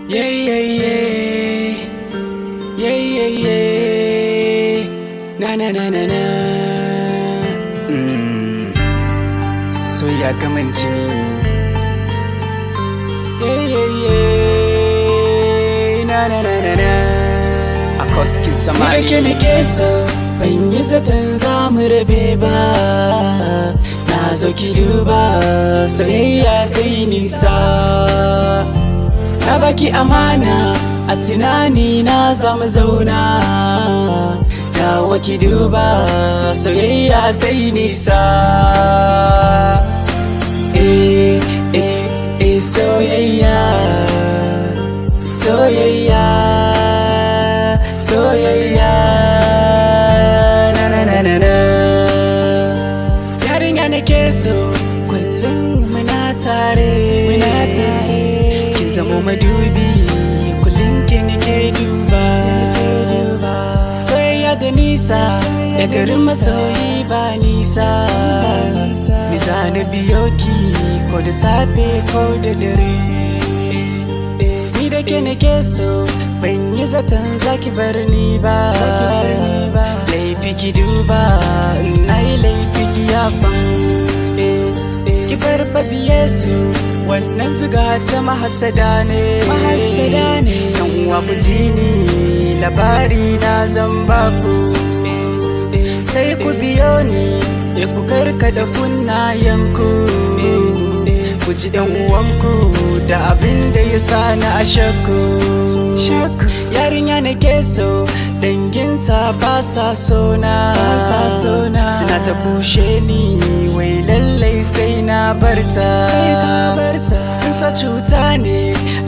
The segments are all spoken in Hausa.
Yeah, yeah, yeah. Yeah, yeah, yeah. Na na na na na. So ya gaman jini. Yeah, yeah, yeah. Na na na na na. A koski zamani. Ni da ke nake so, ban yi zaton za mu rabe ba. Na zo ki duba, soyayya ta yi nisa. Na baki amana, a tunani na zama zauna. Dawo ki duba, soyayya ta yi nisa. Soyayya, soyayya, soyayya. Na na na na na. Yarinya nake so, kullum muna tare. Kin zamo madubi, kullum ke nake duba. Soyayya da nisa, da garin masoyi ba nisa. Nisa na biyo ki, ko da safe ko da dare. Ni da ke nake so, ban yi zaton zaki bar ni ba. Laifi ki duba, na yi laifi ki yafan. Ki farfabiye su, wannan zuga ta mahasada ne. Yan uwa ku ji ni, labari na zan baku. Sai ku biyo ni, ku karkada kunnayenku. Ku ji dan uwanku da abin da ya sani a shakku. Yarinya nake so, danginta ba sa sona. Suna ta kushe ni, wai lallai sai na barta. Sa cuta ne,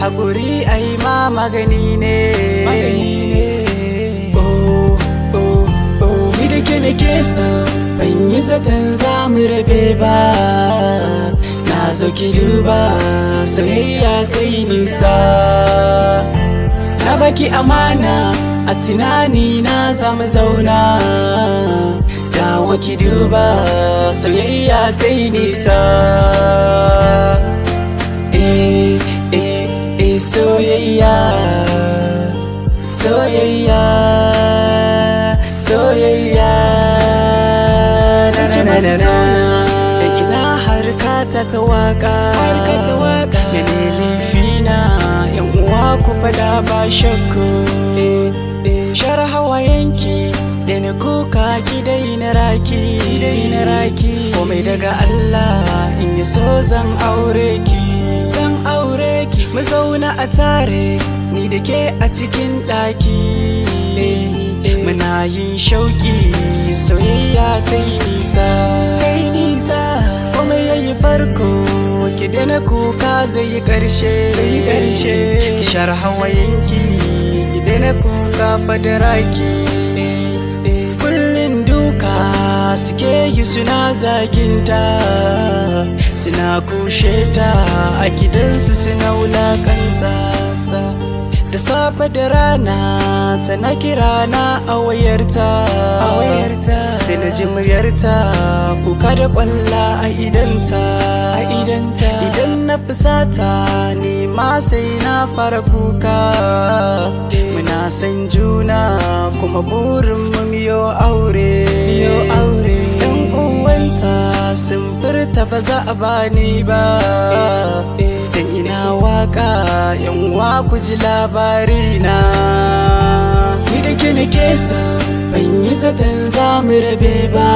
haƙuri ai ma magani ne. Ni da ke nake so, ban yi zaton za mu rabe ba. Na zo ki duba, soyayya ta yi nisa. Na baki amana, a tunani na zama zauna. Dawo ki duba, soyayya ta yi nisa. Soyayya, soyayya, soyayya. Sun ce masu sona, da ina harkata ta waka. Ya ne laifina, yan uwa ku fada ba shakku. Share hawayenki, da na kuka ki dai na raki. Komai daga Allah, in yi so zan aure ki. Mu zauna a tare, ni da ke a cikin ɗaki. Muna yin shauƙi, soyayya ta yi nisa. Komai yayi farko, ki daina kuka zai yi ƙarshe. Ki share hawayenki, ki daina kuka fadaraki. Kullum duka suke yi suna zaginta, suna kushe ta a gidansu suna wulakanta ta. Da safe da rana tana kira na a wayarta. Sai na ji muryarta, kuka da kwalla a idanta. Idan na fusata, ni ma sai na fara kuka. Muna san juna, kuma burin mu miyo aure. Yan uwanta sun furta ba za a bani ba. Dan ina waka, yan uwa ku ji labarina. Ni da ke nake so, ban yi zaton za mu rabe ba.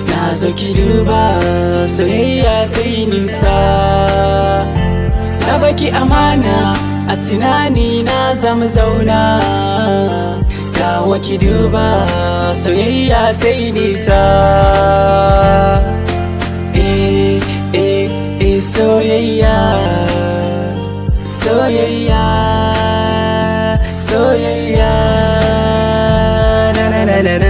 Na zo ki duba, soyayya ta yi nisa. Na baki amana, a tunani na zama zauna. Dawo ki duba, soyayya ta yi nisa. Soyayya, soyayya, soyayya. Na na na na na.